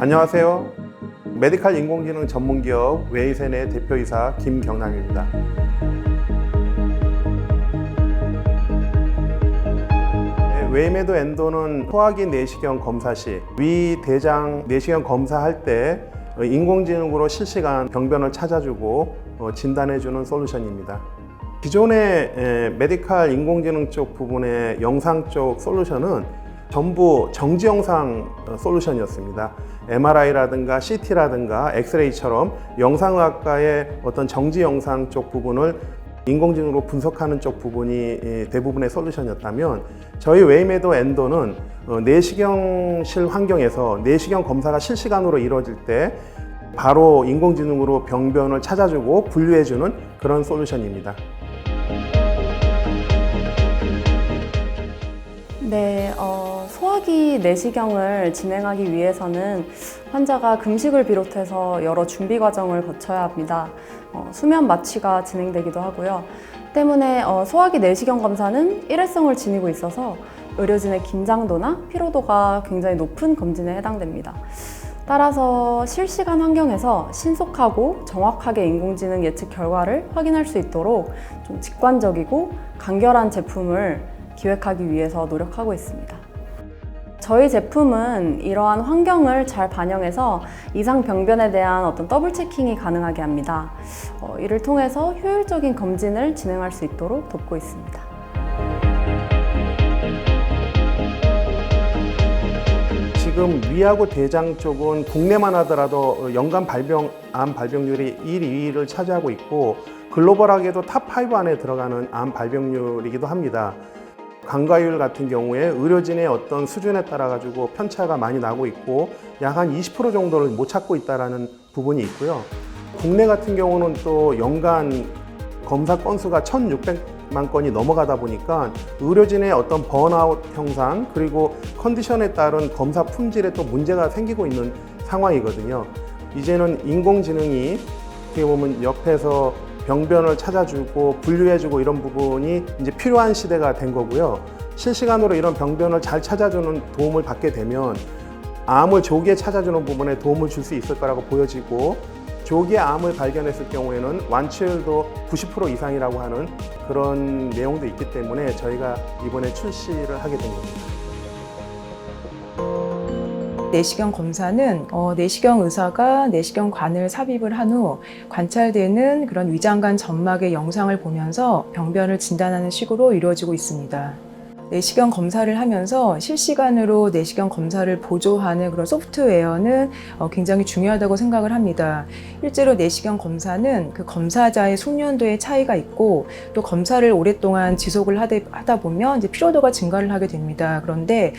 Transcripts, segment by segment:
안녕하세요. 메디칼 인공지능 전문기업 웨이센의 대표이사 김경남입니다. 웨이메드 엔도는 소화기 내시경 검사 시 위, 대장 내시경 검사할 때 인공지능으로 실시간 병변을 찾아주고 진단해주는 솔루션입니다. 기존의 메디칼 인공지능 쪽 부분의 영상 쪽 솔루션은 전부 정지 영상 솔루션이었습니다. MRI라든가 CT라든가 엑스레이처럼 영상의학과의 어떤 정지 영상 쪽 부분을 인공지능으로 분석하는 쪽 부분이 대부분의 솔루션이었다면 저희 웨이메드 엔도는 내시경실 환경에서 내시경 검사가 실시간으로 이루어질 때 바로 인공지능으로 병변을 찾아주고 분류해주는 그런 솔루션입니다. 네, 소화기 내시경을 진행하기 위해서는 환자가 금식을 비롯해서 여러 준비 과정을 거쳐야 합니다. 수면 마취가 진행되기도 하고요. 때문에 소화기 내시경 검사는 일회성을 지니고 있어서 의료진의 긴장도나 피로도가 굉장히 높은 검진에 해당됩니다. 따라서 실시간 환경에서 신속하고 정확하게 인공지능 예측 결과를 확인할 수 있도록 좀 직관적이고 간결한 제품을 기획하기 위해서 노력하고 있습니다. 저희 제품은 이러한 환경을 잘 반영해서 이상 병변에 대한 어떤 더블 체킹이 가능하게 합니다. 이를 통해서 효율적인 검진을 진행할 수 있도록 돕고 있습니다. 지금 위하고 대장 쪽은 국내만 하더라도 연간 암 발병률이 1, 2위를 차지하고 있고 글로벌하게도 탑5 안에 들어가는 암 발병률이기도 합니다. 간과율 같은 경우에 의료진의 어떤 수준에 따라 가지고 편차가 많이 나고 있고 약 한 20% 정도를 못 찾고 있다는 부분이 있고요. 국내 같은 경우는 또 연간 검사 건수가 1,600만 건이 넘어가다 보니까 의료진의 어떤 번아웃 형상 그리고 컨디션에 따른 검사 품질에 또 문제가 생기고 있는 상황이거든요. 이제는 인공지능이 어떻게 보면 옆에서 병변을 찾아주고 분류해주고 이런 부분이 이제 필요한 시대가 된 거고요. 실시간으로 이런 병변을 잘 찾아주는 도움을 받게 되면 암을 조기에 찾아주는 부분에 도움을 줄 수 있을 거라고 보여지고 조기에 암을 발견했을 경우에는 완치율도 90% 이상이라고 하는 그런 내용도 있기 때문에 저희가 이번에 출시를 하게 된 겁니다. 내시경 검사는 내시경 의사가 내시경관을 삽입을 한 후 관찰되는 그런 위장관 점막의 영상을 보면서 병변을 진단하는 식으로 이루어지고 있습니다. 내시경 검사를 하면서 실시간으로 내시경 검사를 보조하는 그런 소프트웨어는 굉장히 중요하다고 생각을 합니다. 실제로 내시경 검사는 그 검사자의 숙련도의 차이가 있고 또 검사를 오랫동안 지속을 하다 보면 이제 피로도가 증가를 하게 됩니다. 그런데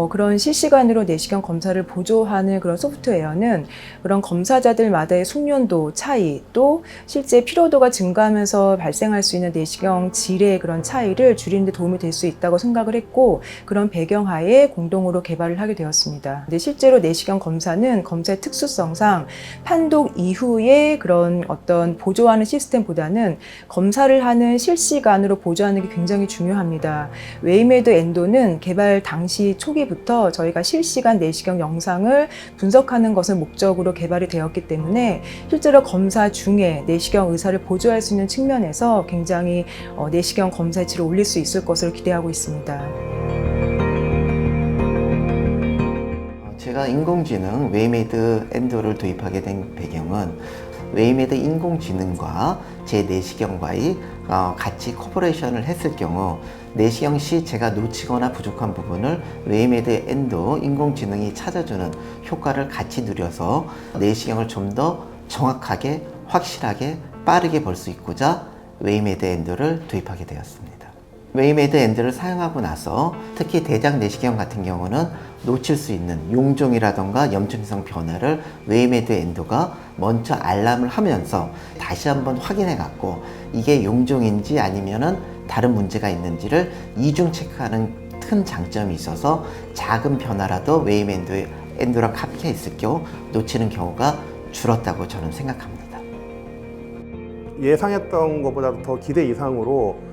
그런 실시간으로 내시경 검사를 보조하는 그런 소프트웨어는 그런 검사자들마다의 숙련도 차이 또 실제 피로도가 증가하면서 발생할 수 있는 내시경 질의 그런 차이를 줄이는 데 도움이 될 수 있다고 생각을 했고 그런 배경하에 공동으로 개발을 하게 되었습니다. 근데 실제로 내시경 검사는 검사의 특수성상 판독 이후에 그런 어떤 보조하는 시스템보다는 검사를 하는 실시간으로 보조하는 게 굉장히 중요합니다. 웨이메드 엔도는 개발 당시 초기부터 저희가 실시간 내시경 영상을 분석하는 것을 목적으로 개발이 되었기 때문에 실제로 검사 중에 내시경 의사를 보조할 수 있는 측면에서 굉장히 내시경 검사의 질을 올릴 수 있을 것으로 기대하고 있습니다. 제가 인공지능 웨이메드 엔도를 도입하게 된 배경은 웨이메드 인공지능과 제 내시경과의 같이 코퍼레이션을 했을 경우 내시경 시 제가 놓치거나 부족한 부분을 웨이메드 엔도 인공지능이 찾아주는 효과를 같이 누려서 내시경을 좀 더 정확하게 확실하게 빠르게 볼 수 있고자 웨이메드 엔도를 도입하게 되었습니다. 웨이메드 엔도를 사용하고 나서 특히 대장 내시경 같은 경우는 놓칠 수 있는 용종이라던가 염증성 변화를 웨이메드 엔도가 먼저 알람을 하면서 다시 한번 확인해 갖고 이게 용종인지 아니면은 다른 문제가 있는지를 이중 체크하는 큰 장점이 있어서 작은 변화라도 웨이메드 엔도랑 함께 있을 경우 놓치는 경우가 줄었다고 저는 생각합니다. 예상했던 것보다 더 기대 이상으로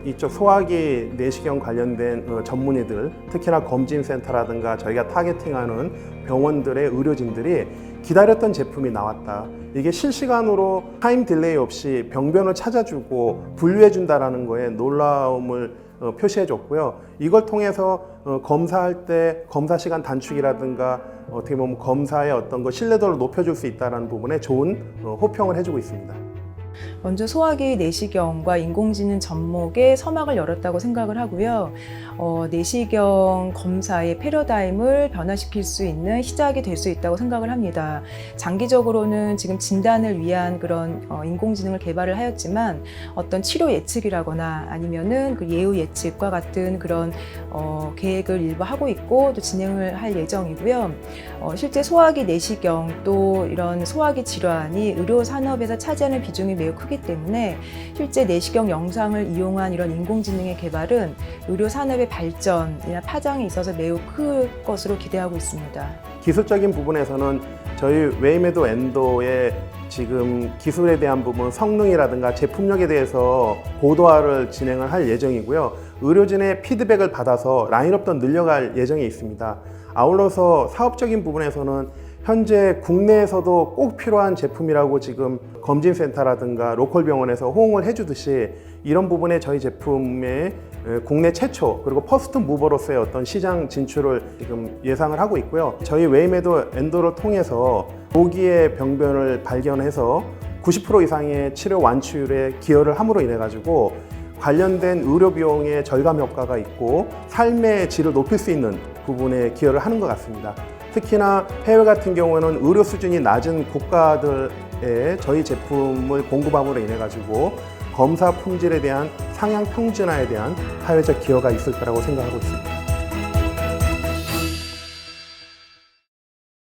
이쪽 소화기 내시경 관련된 전문의들, 특히나 검진센터라든가 저희가 타겟팅하는 병원들의 의료진들이 기다렸던 제품이 나왔다. 이게 실시간으로 타임 딜레이 없이 병변을 찾아주고 분류해준다는 거에 놀라움을 표시해줬고요. 이걸 통해서 검사할 때 검사 시간 단축이라든가 어떻게 보면 검사의 어떤 거 신뢰도를 높여줄 수 있다는 부분에 좋은 호평을 해주고 있습니다. 먼저 소화기 내시경과 인공지능 접목에 서막을 열었다고 생각을 하고요. 내시경 검사의 패러다임을 변화시킬 수 있는 시작이 될 수 있다고 생각을 합니다. 장기적으로는 지금 진단을 위한 그런 인공지능을 개발을 하였지만 어떤 치료 예측이라거나 아니면은 그 예후 예측과 같은 그런 계획을 일부 하고 있고 또 진행을 할 예정이고요. 실제 소화기 내시경 또 이런 소화기 질환이 의료 산업에서 차지하는 비중이 매우 크기 때문에 실제 내시경 영상을 이용한 이런 인공지능의 개발은 의료 산업의 발전이나 파장에 있어서 매우 클 것으로 기대하고 있습니다. 기술적인 부분에서는 저희 웨이메도 엔도의 지금 기술에 대한 부분, 성능이라든가 제품력에 대해서 고도화를 진행을 할 예정이고요. 의료진의 피드백을 받아서 라인업도 늘려갈 예정에 있습니다. 아울러서 사업적인 부분에서는 현재 국내에서도 꼭 필요한 제품이라고 지금 검진센터라든가 로컬 병원에서 호응을 해주듯이 이런 부분에 저희 제품의 국내 최초 그리고 퍼스트 무버로서의 어떤 시장 진출을 지금 예상을 하고 있고요. 저희 웨이메도 엔도를 통해서 조기의 병변을 발견해서 90% 이상의 치료 완치율에 기여를 함으로 인해 가지고 관련된 의료 비용의 절감 효과가 있고 삶의 질을 높일 수 있는 부분에 기여를 하는 것 같습니다. 특히나 해외 같은 경우는 의료 수준이 낮은 국가들에 저희 제품을 공급함으로 인해 가지고 검사 품질에 대한 상향 평준화에 대한 사회적 기여가 있을 거라고 생각하고 있습니다.